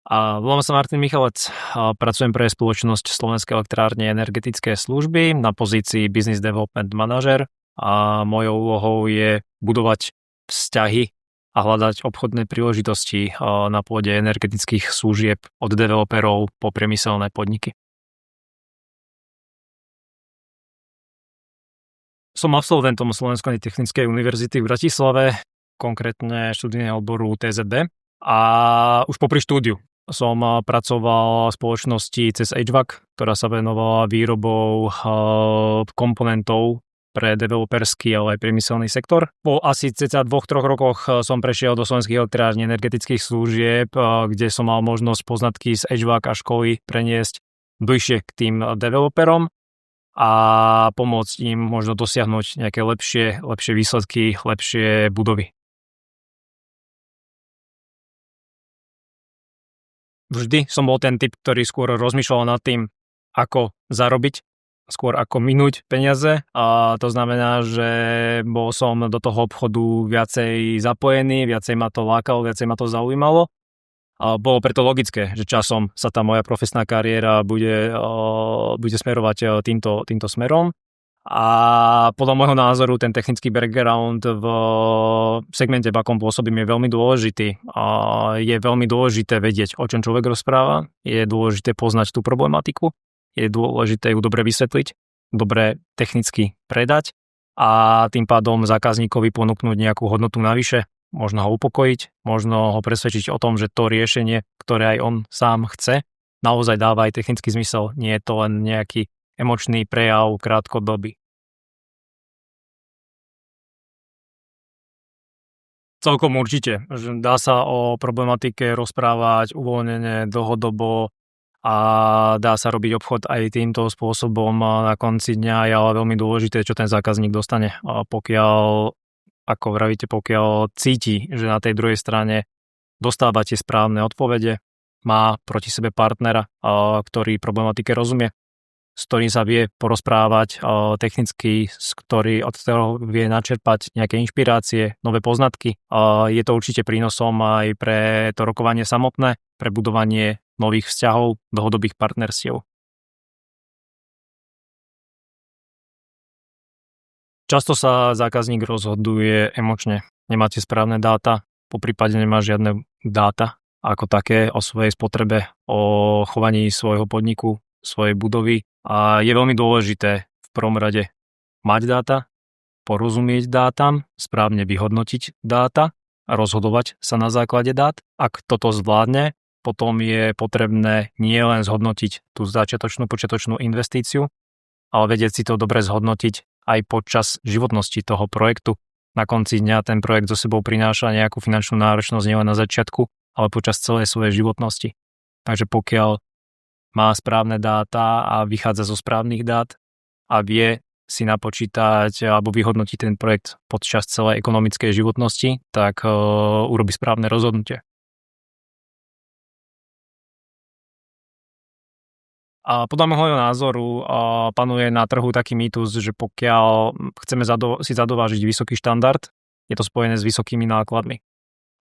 Volám sa Martin Michalec, pracujem pre spoločnosť Slovenské elektrárne energetické služby na pozícii Business Development Manager a mojou úlohou je budovať vzťahy a hľadať obchodné príležitosti na pôde energetických služieb od developerov po priemyselné podniky. Som absolventom Slovenskej technickej univerzity v Bratislave, konkrétne študijného odboru TZB, a už popri štúdiu som pracoval v spoločnosti cez HVAC, ktorá sa venovala výrobou komponentov pre developerský, ale aj priemyselný sektor. Po asi cca 2-3 rokoch som prešiel do Slovenských elektrární energetických služieb, kde som mal možnosť poznatky z HVAC a školy preniesť bližšie k tým developerom a pomôcť im možno dosiahnuť nejaké lepšie výsledky, lepšie budovy. Vždy som bol ten typ, ktorý skôr rozmýšľal nad tým, ako zarobiť, skôr ako minúť peniaze. A to znamená, že bol som do toho obchodu viacej zapojený, viacej ma to lákalo, viacej ma to zaujímalo. A bolo preto logické, že časom sa tá moja profesná kariéra bude smerovať týmto smerom. A podľa môjho názoru ten technický background v segmente, v akom pôsobím, je veľmi dôležitý. A je veľmi dôležité vedieť, o čom človek rozpráva, je dôležité poznať tú problematiku, je dôležité ju dobre vysvetliť, dobre technicky predať a tým pádom zákazníkovi ponúknuť nejakú hodnotu navyše, možno ho upokojiť, možno ho presvedčiť o tom, že to riešenie, ktoré aj on sám chce, naozaj dáva aj technický zmysel, nie je to len nejaký emočný prejav krátkodobý. Celkom určite, že dá sa o problematike rozprávať uvoľnene, dlhodobo a dá sa robiť obchod aj týmto spôsobom na konci dňa, je ale veľmi dôležité, čo ten zákazník dostane. A pokiaľ, ako vravíte, pokiaľ cíti, že na tej druhej strane dostáva tie správne odpovede, má proti sebe partnera, ktorý problematike rozumie, s ktorým sa vie porozprávať technicky, od ktorého vie načerpať nejaké inšpirácie, nové poznatky. Je to určite prínosom aj pre to rokovanie samotné, pre budovanie nových vzťahov, dlhodobých partnerstiev. Často sa zákazník rozhoduje emočne. Nemá tie správne dáta, poprípade nemá žiadne dáta ako také o svojej spotrebe, o chovaní svojho podniku, svojej budovy. A je veľmi dôležité v prvom rade mať dáta, porozumieť dátam, správne vyhodnotiť dáta a rozhodovať sa na základe dát. Ak toto zvládne, potom je potrebné nielen zhodnotiť tú počiatočnú investíciu, ale vedieť si to dobre zhodnotiť aj počas životnosti toho projektu. Na konci dňa ten projekt so sebou prináša nejakú finančnú náročnosť nielen na začiatku, ale počas celej svojej životnosti. Takže pokiaľ má správne dáta a vychádza zo správnych dát a vie si napočítať alebo vyhodnotiť ten projekt počas celej ekonomickej životnosti, tak urobí správne rozhodnutie. A podľa môjho názoru panuje na trhu taký mýtus, že pokiaľ chceme si zadovážiť vysoký štandard, je to spojené s vysokými nákladmi.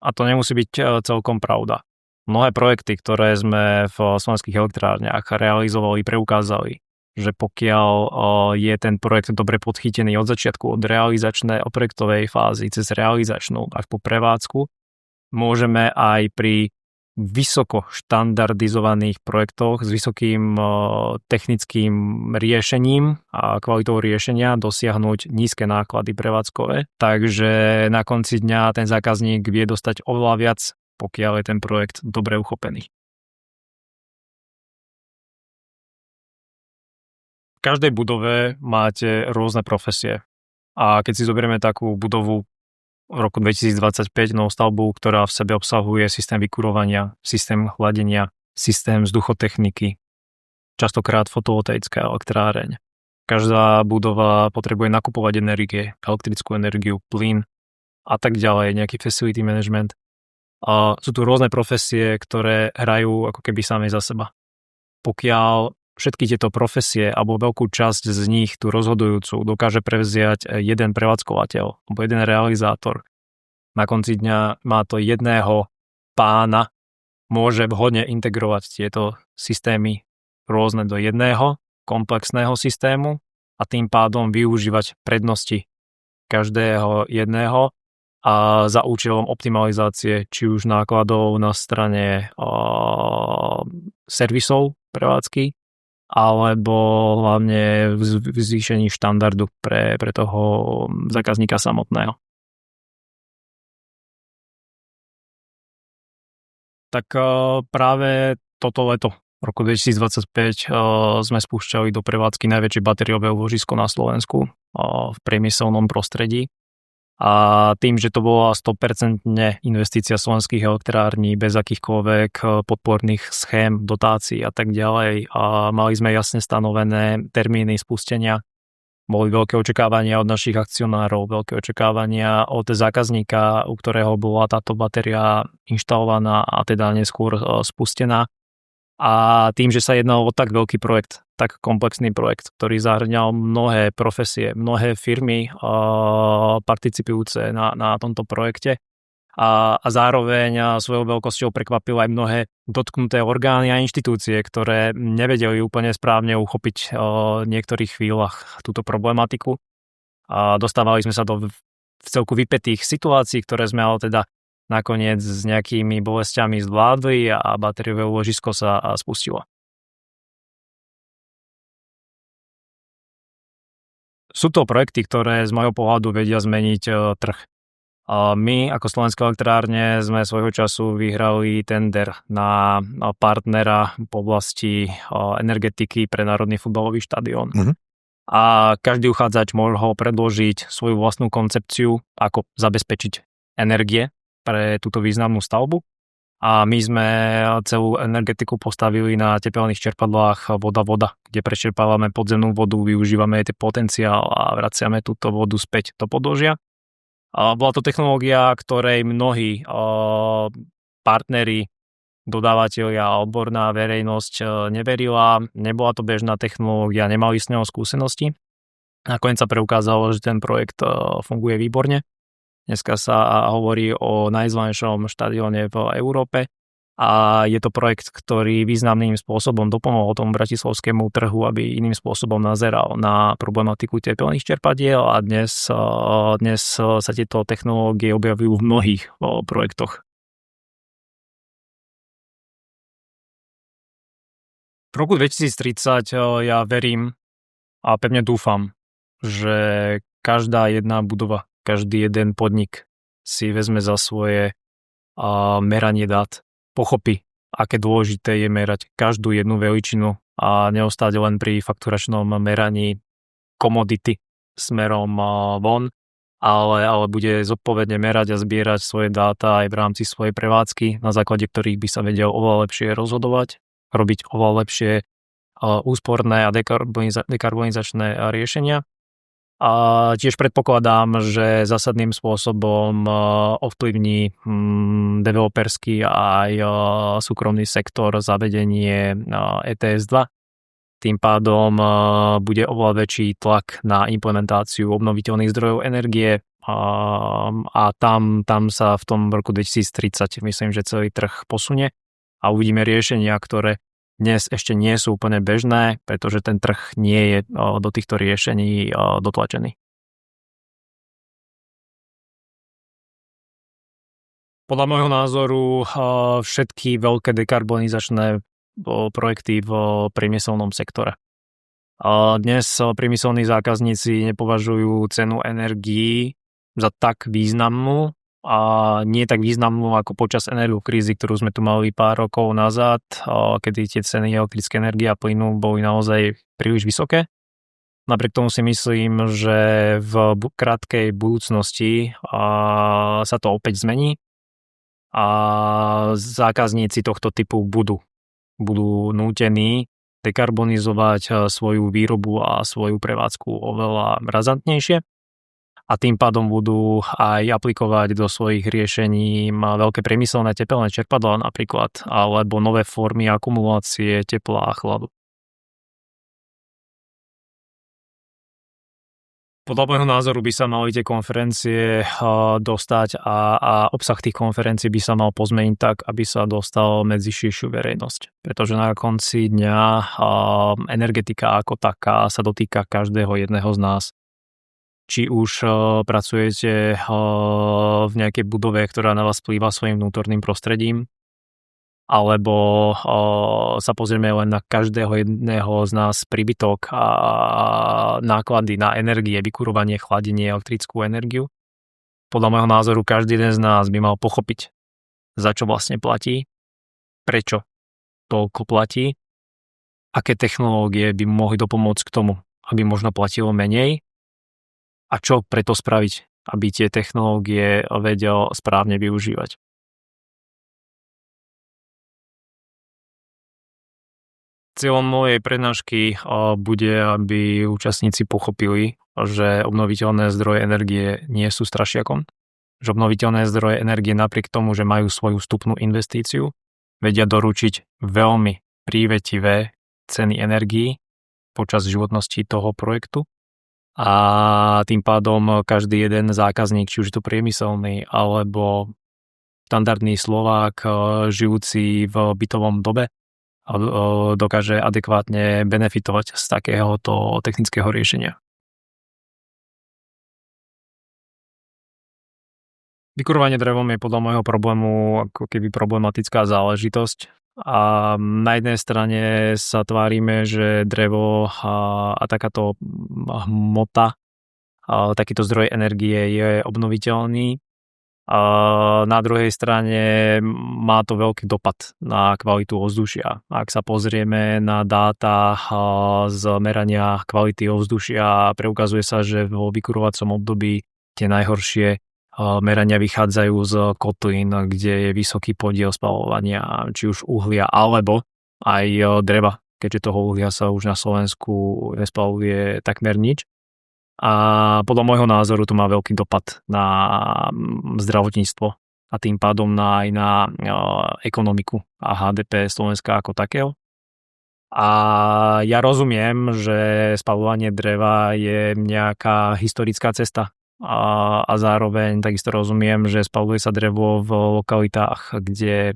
A to nemusí byť celkom pravda. Mnohé projekty, ktoré sme v slovenských elektrárniach realizovali, preukázali, že pokiaľ je ten projekt dobre podchytený od začiatku, od projektovej fázy cez realizačnú až po prevádzku, môžeme aj pri vysoko štandardizovaných projektoch s vysokým technickým riešením a kvalitou riešenia dosiahnuť nízke náklady prevádzkové. Takže na konci dňa ten zákazník vie dostať oveľa viac, pokiaľ je ten projekt dobre uchopený. V každej budove máte rôzne profesie. A keď si zoberieme takú budovu v roku 2025, novú stavbu, ktorá v sebe obsahuje systém vykurovania, systém chladenia, systém vzduchotechniky, častokrát fotovoltaická elektráreň. Každá budova potrebuje nakupovať energie, elektrickú energiu, plyn a tak ďalej, nejaký facility management. A sú tu rôzne profesie, ktoré hrajú ako keby sami za seba. Pokiaľ všetky tieto profesie alebo veľkú časť z nich, tú rozhodujúcu, dokáže prevziať jeden prevádzkovateľ alebo jeden realizátor, na konci dňa má to jedného pána, môže vhodne integrovať tieto systémy rôzne do jedného komplexného systému a tým pádom využívať prednosti každého jedného a za účelom optimalizácie či už nákladov na strane servisov prevádzky alebo hlavne v zvýšení štandardu pre toho zákazníka samotného. Tak práve toto leto v roku 2025 sme spúšťali do prevádzky najväčšie batériové úložisko na Slovensku v priemyselnom prostredí. A tým, že to bola 100% investícia slovenských elektrární bez akýchkoľvek podporných schém, dotácií a tak ďalej, a mali sme jasne stanovené termíny spustenia. Boli veľké očakávania od našich akcionárov, veľké očakávania od zákazníka, u ktorého bola táto batéria inštalovaná a teda neskôr spustená. A tým, že sa jednalo o tak veľký projekt, tak komplexný projekt, ktorý zahrňal mnohé profesie, mnohé firmy participujúce na tomto projekte a zároveň svojou veľkosťou prekvapil aj mnohé dotknuté orgány a inštitúcie, ktoré nevedeli úplne správne uchopiť v niektorých chvíľach túto problematiku. A dostávali sme sa do v celku vypätých situácií, ktoré sme ale teda nakoniec s nejakými bolestiami zvládli a batériové úložisko sa spustilo. Sú to projekty, ktoré z môjho pohľadu vedia zmeniť trh. My ako Slovenské elektrárne sme svojho času vyhrali tender na partnera v oblasti energetiky pre Národný futbalový štadión. A každý uchádzač mohol predložiť svoju vlastnú koncepciu, ako zabezpečiť energie pre túto významnú stavbu. A my sme celú energetiku postavili na tepelných čerpadlách voda, kde prečerpávame podzemnú vodu, využívame jej potenciál a vraciame túto vodu späť do podložia. A bola to technológia, ktorej mnohí partneri, dodávateľia a odborná verejnosť neverila. Nebola to bežná technológia, nemali s ňou skúsenosti. Nakoniec sa preukázalo, že ten projekt funguje výborne. Dneska sa hovorí o najzvanejšom štadióne v Európe a je to projekt, ktorý významným spôsobom dopomohol tomu bratislavskému trhu, aby iným spôsobom nazeral na problematiku tepelných čerpadiel a dnes sa tieto technológie objavujú v mnohých projektoch. V roku 2030 ja verím a pevne dúfam, že každá jedna budova, každý jeden podnik si vezme za svoje meranie dát, pochopí, aké dôležité je merať každú jednu veličinu a neostáť len pri fakturačnom meraní komodity smerom von, ale bude zodpovedne merať a zbierať svoje dáta aj v rámci svojej prevádzky, na základe ktorých by sa vedel oveľa lepšie rozhodovať, robiť oveľa lepšie úsporné a dekarbonizačné riešenia. A tiež predpokladám, že zásadným spôsobom ovplyvní developerský a aj súkromný sektor zavedenie ETS 2. Tým pádom bude oveľa väčší tlak na implementáciu obnoviteľných zdrojov energie a tam sa v tom roku 2030 myslím, že celý trh posunie a uvidíme riešenia, ktoré dnes ešte nie sú úplne bežné, pretože ten trh nie je do týchto riešení dotlačený. Podľa môjho názoru všetky veľké dekarbonizačné projekty v priemyselnom sektore. Dnes priemyselní zákazníci nepovažujú cenu energií za tak významnú, a nie tak významnú ako počas energokrízy, ktorú sme tu mali pár rokov nazad, kedy tie ceny elektrické energie a plynu boli naozaj príliš vysoké. Napriek tomu si myslím, že v krátkej budúcnosti sa to opäť zmení a zákazníci tohto typu budú nútení dekarbonizovať svoju výrobu a svoju prevádzku oveľa razantnejšie. A tým pádom budú aj aplikovať do svojich riešení veľké priemyselné tepelné čerpadlá napríklad, alebo nové formy akumulácie tepla a chladu. Podľa môjho názoru by sa mali tie konferencie dostať a obsah tých konferencií by sa mal pozmeniť tak, aby sa dostal medzi širšiu verejnosť. Pretože na konci dňa energetika ako taká sa dotýka každého jedného z nás. Či už pracujete v nejakej budove, ktorá na vás vplýva svojim vnútorným prostredím, alebo sa pozrieme len na každého jedného z nás príbytok a náklady na energie, vykurovanie, chladenie, elektrickú energiu. Podľa môjho názoru každý jeden z nás by mal pochopiť, za čo vlastne platí, prečo toľko platí, aké technológie by mohli dopomôcť k tomu, aby možno platilo menej a čo preto spraviť, aby tie technológie vedel správne využívať. Cieľom mojej prednášky bude, aby účastníci pochopili, že obnoviteľné zdroje energie nie sú strašiakom, že obnoviteľné zdroje energie napriek tomu, že majú svoju vstupnú investíciu, vedia doručiť veľmi prívetivé ceny energií počas životnosti toho projektu a tým pádom každý jeden zákazník, či už je to priemyselný alebo štandardný Slovák žijúci v bytovom dobe, dokáže adekvátne benefitovať z takéhoto technického riešenia. Vykurovanie drevom je podľa môjho problému ako keby problematická záležitosť. A na jednej strane sa tvárime, že drevo a takáto hmota, takýto zdroj energie je obnoviteľný. Na druhej strane má to veľký dopad na kvalitu ovzdušia. Ak sa pozrieme na dáta z merania kvality ovzdušia, preukazuje sa, že vo vykurovacom období tie najhoršie merania vychádzajú z kotlín, kde je vysoký podiel spaľovania, či už uhlia alebo aj dreva, keďže toho uhlia sa už na Slovensku nespaľuje takmer nič. A podľa môjho názoru to má veľký dopad na zdravotníctvo a tým pádom aj na ekonomiku a HDP Slovenska ako takého. A ja rozumiem, že spaľovanie dreva je nejaká historická cesta a zároveň takisto rozumiem, že spaľuje sa drevo v lokalitách, kde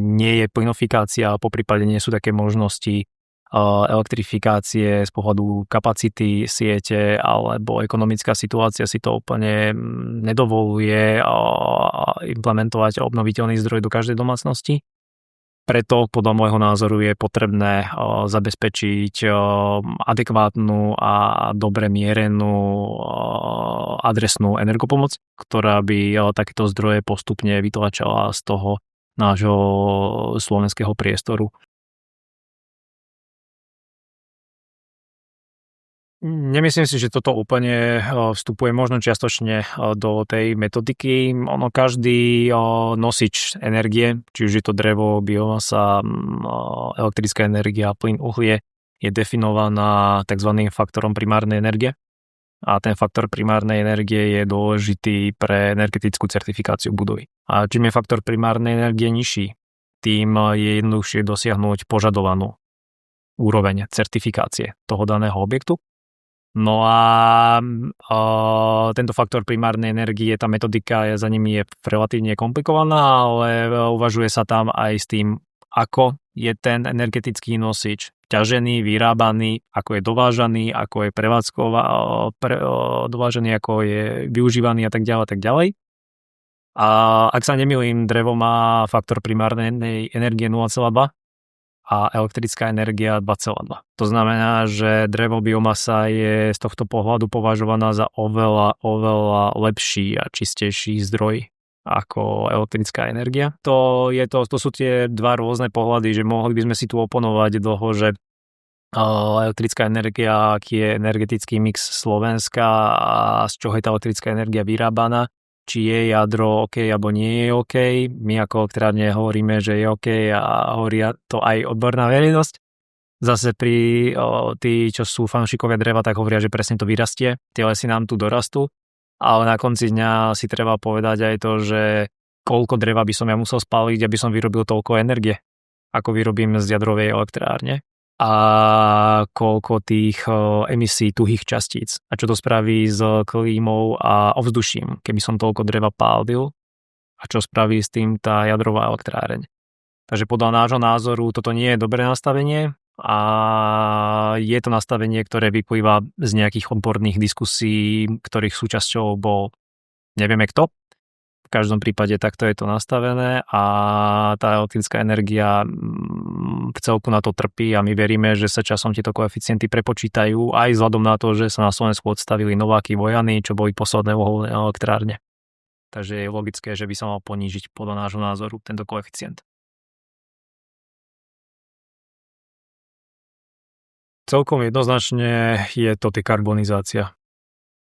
nie je plynofikácia a poprípade nie sú také možnosti elektrifikácie z pohľadu kapacity siete alebo ekonomická situácia si to úplne nedovoluje implementovať obnoviteľný zdroj do každej domácnosti. Preto podľa môjho názoru je potrebné zabezpečiť adekvátnu a dobre mierenú adresnú energopomoc, ktorá by takéto zdroje postupne vytlačala z toho nášho slovenského priestoru. Nemyslím si, že toto úplne vstupuje možno čiastočne do tej metodiky. Ono každý nosič energie, či už je to drevo, biomasa, elektrická energia, plyn, uhlie, je definovaná tzv. Faktorom primárnej energie. A ten faktor primárnej energie je dôležitý pre energetickú certifikáciu budovy. A čím je faktor primárnej energie nižší, tým je jednoduchšie dosiahnuť požadovanú úroveň certifikácie toho daného objektu. No a tento faktor primárnej energie, tá metodika za nimi je relatívne komplikovaná, ale uvažuje sa tam aj s tým, ako je ten energetický nosič ťažený, vyrábaný, ako je dovážaný, ako je dovážený, ako je využívaný a tak ďalej. A ak sa nemýlim, drevo má faktor primárnej energie 0,2 a elektrická energia 2,2. To znamená, že drevo biomasa je z tohto pohľadu považovaná za oveľa lepší a čistejší zdroj ako elektrická energia. To sú tie dva rôzne pohľady, že mohli by sme si tu oponovať toho, že elektrická energia, aký je energetický mix Slovenska a z čoho je tá elektrická energia vyrábaná, či je jadro OK alebo nie je OK. My ako elektrárne hovoríme, že je OK a hovoria to aj odborná verejnosť. Zase tí, čo sú fanúšikovia dreva, tak hovoria, že presne to vyrastie. Tie lesy nám tu dorastú. Ale na konci dňa si treba povedať aj to, že koľko dreva by som ja musel spáliť, aby som vyrobil toľko energie, ako vyrobím z jadrovej elektrárne. a koľko tých emisí tuhých častíc a čo to spraví s klímou a ovzduším, keby som toľko dreva pálil a čo spraví s tým tá jadrová elektráreň. Takže podľa nášho názoru toto nie je dobré nastavenie a je to nastavenie, ktoré vyplýva z nejakých odborných diskusí, ktorých súčasťou bol nevieme kto. V každom prípade takto je to nastavené a tá elektrická energia v celku na to trpí a my veríme, že sa časom tieto koeficienty prepočítajú aj vzhľadom na to, že sa na Slovensku odstavili Nováky, Vojany, čo boli posledné uholné elektrárne. Takže je logické, že by sa mal ponížiť podľa nášho názoru tento koeficient. Celkom jednoznačne je to dekarbonizácia.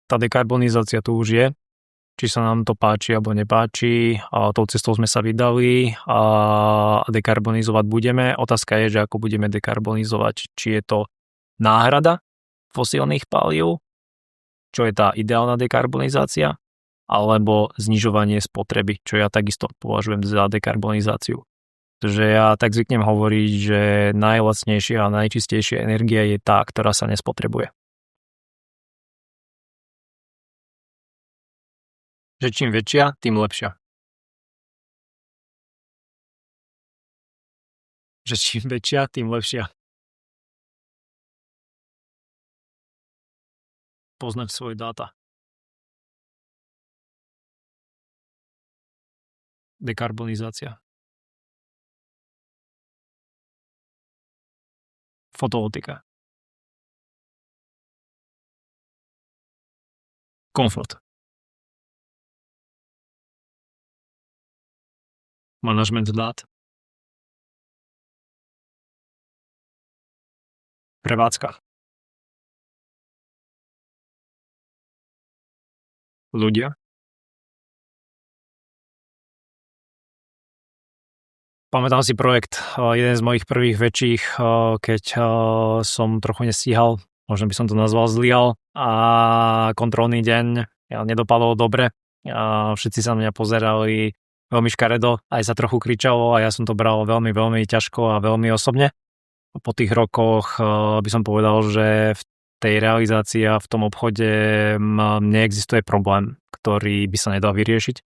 Tá dekarbonizácia tu už je, či sa nám to páči alebo nepáči, a tou cestou sme sa vydali a dekarbonizovať budeme. Otázka je, že ako budeme dekarbonizovať, či je to náhrada fosílnych palív, čo je tá ideálna dekarbonizácia, alebo znižovanie spotreby, čo ja takisto považujem za dekarbonizáciu. Takže ja tak zvyknem hovoriť, že najlacnejšia a najčistejšia energia je tá, ktorá sa nespotrebuje. Že čím väčšia, tým lepšia. Že čím väčšia, tým lepšia. Poznať svoje dáta. Dekarbonizácia. Fotovoltika. Komfort. Manažment dát. Prevádzka. Ľudia. Pamätám si projekt, jeden z mojich prvých väčších, keď som trochu nestíhal, možno by som to nazval zlyhal a kontrolný deň nedopadol dobre. Všetci sa na mňa pozerali veľmi škaredo, aj sa trochu kričalo a ja som to bral veľmi, veľmi ťažko a veľmi osobne. Po tých rokoch by som povedal, že v tej realizácii a v tom obchode neexistuje problém, ktorý by sa nedal vyriešiť.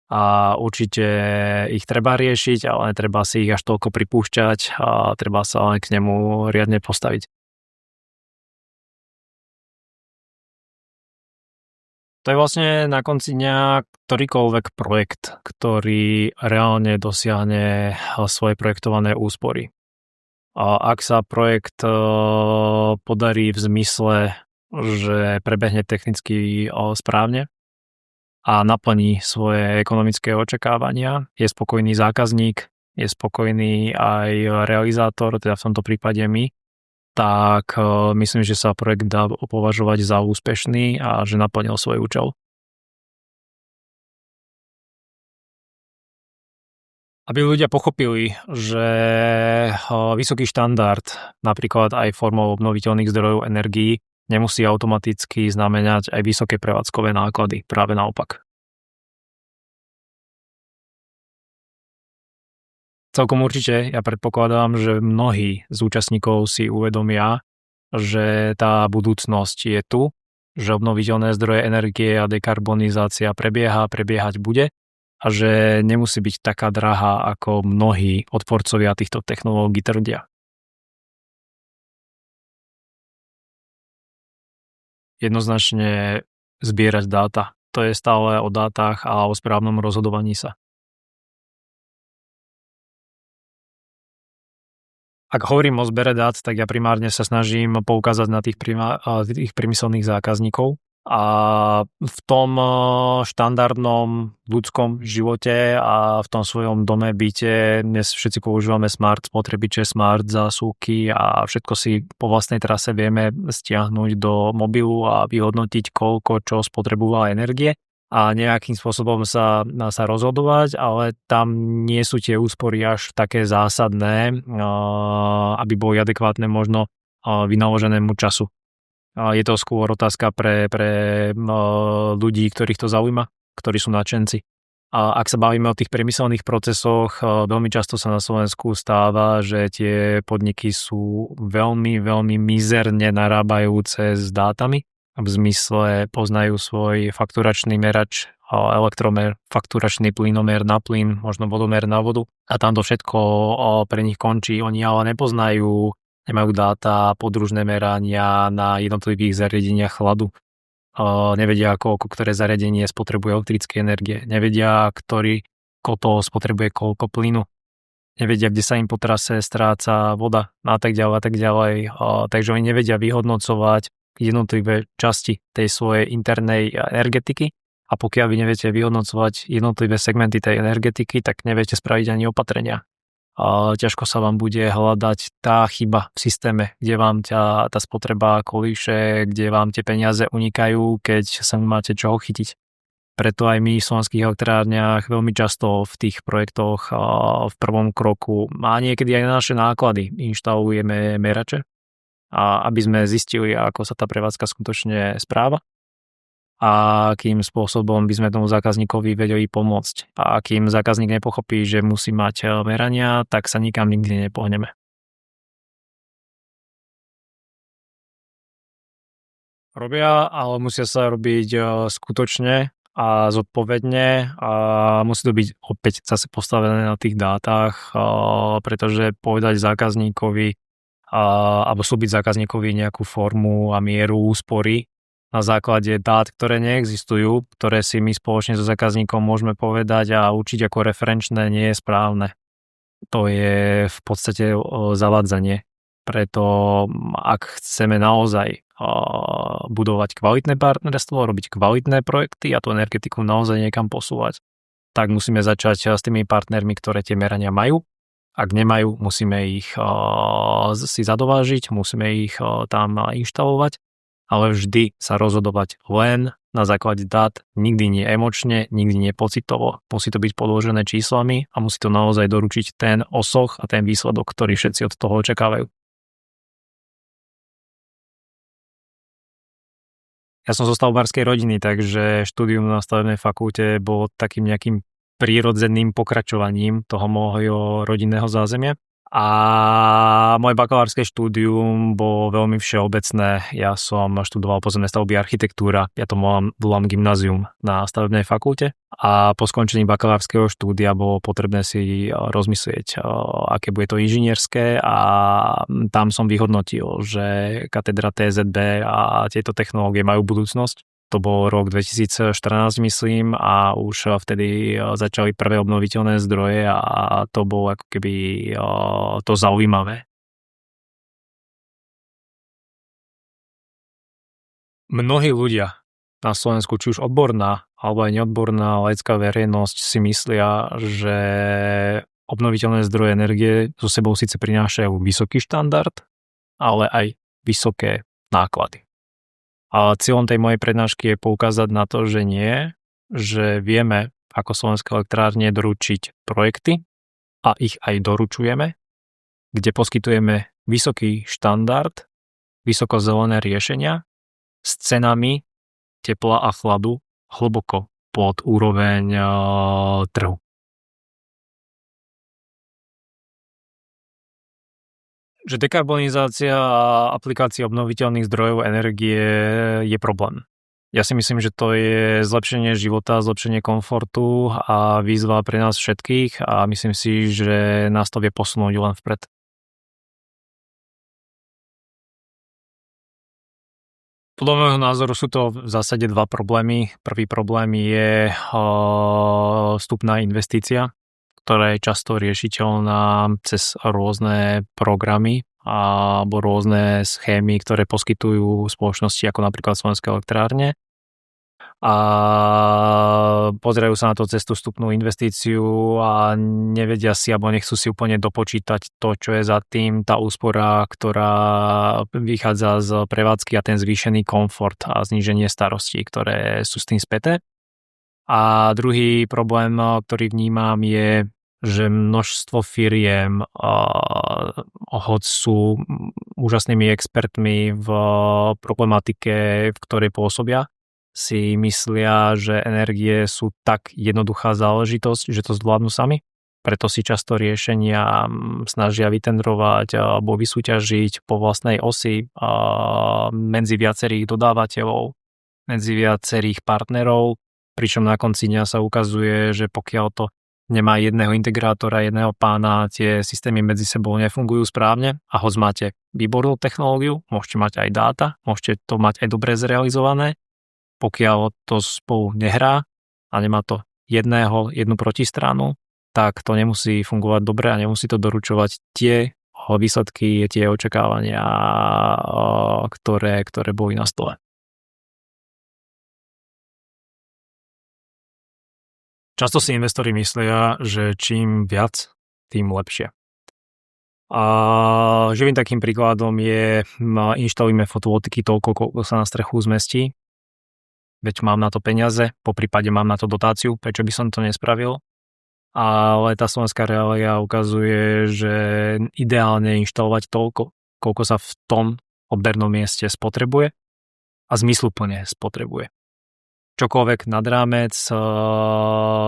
A určite ich treba riešiť, ale netreba si ich až toľko pripúšťať a treba sa len k nemu riadne postaviť. To je vlastne na konci dňa ktorýkoľvek projekt, ktorý reálne dosiahne svoje projektované úspory. A ak sa projekt podarí v zmysle, že prebehne technicky správne a naplní svoje ekonomické očakávania, je spokojný zákazník, je spokojný aj realizátor, teda v tomto prípade my, tak myslím, že sa projekt dá považovať za úspešný a že naplnil svoj účel. Aby ľudia pochopili, že vysoký štandard, napríklad aj formou obnoviteľných zdrojov energií, nemusí automaticky znamenať aj vysoké prevádzkové náklady, práve naopak. Celkom určite ja predpokladám, že mnohí z účastníkov si uvedomia, že tá budúcnosť je tu, že obnoviteľné zdroje energie a dekarbonizácia prebiehať bude a že nemusí byť taká drahá, ako mnohí odporcovia týchto technológií tvrdia. Jednoznačne zbierať dáta. To je stále o dátach a o správnom rozhodovaní sa. Ak hovorím o zbere dát, tak ja primárne sa snažím poukázať na tých priemyselných zákazníkov a v tom štandardnom ľudskom živote a v tom svojom dome, byte, dnes všetci používame smart spotrebiče, smart zásuvky a všetko si po vlastnej trase vieme stiahnuť do mobilu a vyhodnotiť, koľko čo spotrebovala energie a nejakým spôsobom sa rozhodovať, ale tam nie sú tie úspory až také zásadné, aby boli adekvátne možno vynaloženému času. Je to skôr otázka pre ľudí, ktorých to zaujíma, ktorí sú nadšenci A ak sa bavíme o tých priemyselných procesoch, veľmi často sa na Slovensku stáva, že tie podniky sú veľmi, veľmi mizerne narábajúce s dátami. V zmysle poznajú svoj fakturačný merač, elektromer, fakturačný plynomer na plyn, možno vodomer na vodu. A tam to všetko pre nich končí. Oni ale nemajú dáta, podružné merania na jednotlivých zariadeniach chladu. Nevedia, ktoré zariadenie spotrebuje elektrické energie. Nevedia, ktorý kotol spotrebuje koľko plynu. Nevedia, kde sa im po trase stráca voda a tak ďalej a tak ďalej. Takže oni nevedia vyhodnocovať jednotlivé časti tej svojej internej energetiky. A pokiaľ vy neviete vyhodnocovať jednotlivé segmenty tej energetiky, tak neviete spraviť ani opatrenia. Ťažko sa vám bude hľadať tá chyba v systéme, kde vám tá spotreba kolíše, kde vám tie peniaze unikajú, keď sa máte čoho chytiť. Preto aj my v slovenských elektrárniach veľmi často v tých projektoch v prvom kroku a niekedy aj na naše náklady inštalujeme merače, aby sme zistili, ako sa tá prevádzka skutočne správa a akým spôsobom by sme tomu zákazníkovi vedeli pomôcť. A akým zákazník nepochopí, že musí mať merania, tak sa nikam nikdy nepohneme. Robia, ale musia sa robiť skutočne a zodpovedne a musí to byť opäť zase postavené na tých dátach, pretože povedať zákazníkovi alebo slúbiť zákazníkovi nejakú formu a mieru úspory na základe dát, ktoré neexistujú, ktoré si my spoločne so zákazníkom môžeme povedať a určiť ako referenčné, nie je správne. To je v podstate zavádzanie. Preto ak chceme naozaj budovať kvalitné partnerstvo, robiť kvalitné projekty a tú energetiku naozaj niekam posúvať, tak musíme začať s tými partnermi, ktoré tie merania majú. Ak nemajú, musíme ich si zadovážiť, musíme ich tam inštalovať, ale vždy sa rozhodovať len na základe dát, nikdy nie emočne, nikdy nie pocitovo. Musí to byť podložené číslami a musí to naozaj doručiť ten osoch a ten výsledok, ktorý všetci od toho očakávajú. Ja som zo stavbárskej rodiny, takže štúdium na stavebnej fakulte bolo takým nejakým prírodzeným pokračovaním toho môjho rodinného zázemia. A moje bakalárske štúdium bolo veľmi všeobecné. Ja som študoval pozemné stavby architektúra, ja to volám gymnázium na stavebnej fakulte a po skončení bakalárskeho štúdia bolo potrebné si rozmyslieť, aké bude to inžinierské a tam som vyhodnotil, že katedra TZB a tieto technológie majú budúcnosť. To bol rok 2014, myslím, a už vtedy začali prvé obnoviteľné zdroje a to bolo ako keby to zaujímavé. Mnohí ľudia na Slovensku, či už odborná alebo aj neodborná laická verejnosť si myslia, že obnoviteľné zdroje energie so sebou síce prinášajú vysoký štandard, ale aj vysoké náklady. A cieľom tej mojej prednášky je poukázať na to, že nie, že vieme ako Slovenské elektrárne doručiť projekty a ich aj doručujeme, kde poskytujeme vysoký štandard, vysokozelené riešenia s cenami tepla a chladu hlboko pod úroveň trhu. Že dekarbonizácia a aplikácia obnoviteľných zdrojov energie je problém. Ja si myslím, že to je zlepšenie života, zlepšenie komfortu a výzva pre nás všetkých a myslím si, že nás to vie posunúť len vpred. Podľa môjho názoru sú to v zásade dva problémy. Prvý problém je vstupná investícia, ktorá je často riešiteľná cez rôzne programy alebo rôzne schémy, ktoré poskytujú spoločnosti ako napríklad Slovenské elektrárne. A pozerajú sa na to cez tú vstupnú investíciu a nevedia si alebo nechcú si úplne dopočítať to, čo je za tým, tá úspora, ktorá vychádza z prevádzky a ten zvýšený komfort a zníženie starostí, ktoré sú s tým späté. A druhý problém, ktorý vnímam, je, že množstvo firiem, hoď sú úžasnými expertmi v problematike, v ktorej pôsobia, si myslia, že energie sú tak jednoduchá záležitosť, že to zvládnu sami. Preto si často riešenia snažia vytendrovať alebo vysúťažiť po vlastnej osi medzi viacerých dodávateľov, medzi viacerých partnerov, pričom na konci dňa sa ukazuje, že pokiaľ to nemá jedného integrátora, jedného pána, tie systémy medzi sebou nefungujú správne a hoď máte výbornú technológiu, môžete mať aj dáta, môžete to mať aj dobre zrealizované, pokiaľ to spolu nehrá a nemá to jednu protistranu, tak to nemusí fungovať dobre a nemusí to doručovať tie výsledky, tie očakávania, ktoré boli na stole. Často si investori myslia, že čím viac, tým lepšie. A živým takým príkladom je, inštalujme fotovoltiky toľko, koľko sa na strechu zmestí, veď mám na to peniaze, poprípade mám na to dotáciu, prečo by som to nespravil. Ale tá slovenská reália ukazuje, že ideálne inštalovať toľko, koľko sa v tom odbernom mieste spotrebuje a zmysluplne spotrebuje. Čokoľvek nad rámec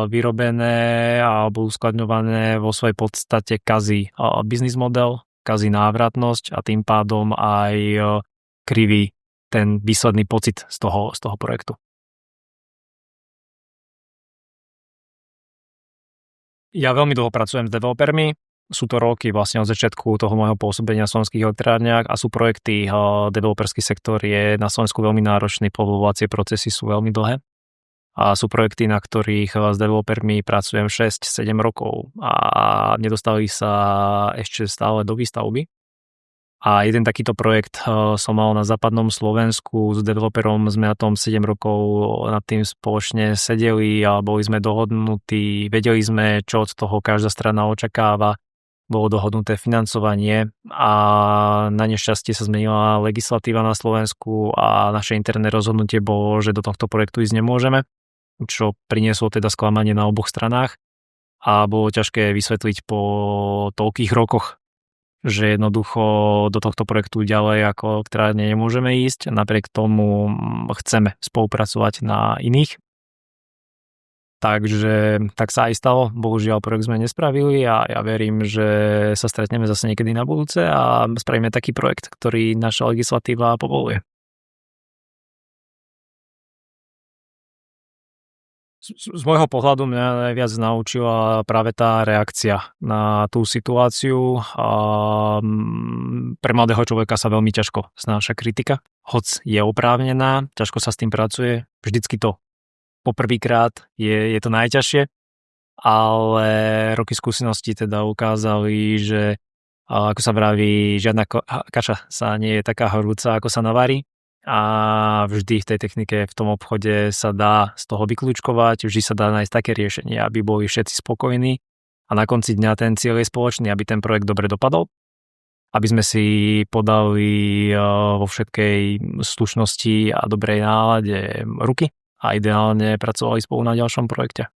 vyrobené alebo uskladňované vo svojej podstate kazí biznis model, kazí návratnosť a tým pádom aj kriví ten výsledný pocit z toho projektu. Ja veľmi dlho pracujem s developermi, sú to roky vlastne od začiatku toho môjho pôsobenia v slovenských elektrárniach a sú projekty, developerský sektor je na Slovensku veľmi náročný, povolovacie procesy sú veľmi dlhé a sú projekty, na ktorých s developermi pracujem 6-7 rokov a nedostali sa ešte stále do výstavby. A jeden takýto projekt som mal na západnom Slovensku, s developerom sme na tom 7 rokov nad tým spoločne sedeli a boli sme dohodnutí, vedeli sme, čo od toho každá strana očakáva, bolo dohodnuté financovanie a na nešťastie sa zmenila legislatíva na Slovensku a naše interné rozhodnutie bolo, že do tohto projektu ísť nemôžeme, čo prinieslo teda sklamanie na oboch stranách a bolo ťažké vysvetliť po toľkých rokoch, že jednoducho do tohto projektu ďalej ako elektrárne nemôžeme ísť, napriek tomu chceme spolupracovať na iných. Takže tak sa aj stalo, bohužiaľ projekt sme nespravili a ja verím, že sa stretneme zase niekedy na budúce a spravíme taký projekt, ktorý naša legislatíva povoluje. Z môjho pohľadu mňa najviac naučila práve tá reakcia na tú situáciu. Pre mladého človeka sa veľmi ťažko znáša kritika, hoc je oprávnená, ťažko sa s tým pracuje, vždycky to poprvýkrát je to najťažšie, ale roky skúsenosti teda ukázali, že ako sa vraví, žiadna kaša sa nie je taká horúca, ako sa navarí. A vždy v tej technike, v tom obchode sa dá z toho vyklúčkovať, vždy sa dá nájsť také riešenie, aby boli všetci spokojní a na konci dňa ten cieľ je spoločný, aby ten projekt dobre dopadol, aby sme si podali vo všetkej slušnosti a dobrej nálade ruky a ideálne pracovali spolu na ďalšom projekte.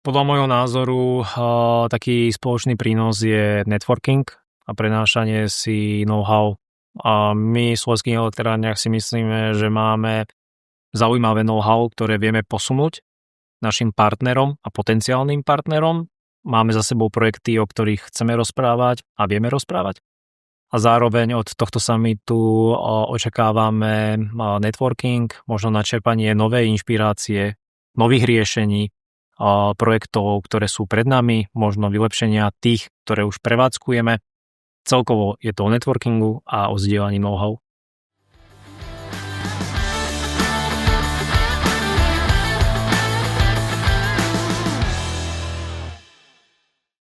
Podľa môjho názoru taký spoločný prínos je networking a prenášanie si know-how. A my v slovenských elektrárniach si myslíme, že máme zaujímavé know-how, ktoré vieme posunúť našim partnerom a potenciálnym partnerom. Máme za sebou projekty, o ktorých chceme rozprávať a vieme rozprávať. A zároveň od tohto summitu očakávame networking, možno načerpanie novej inšpirácie, nových riešení, projektov, ktoré sú pred nami, možno vylepšenia tých, ktoré už prevádzkujeme. Celkovo je to o networkingu a o zdieľaní know-how.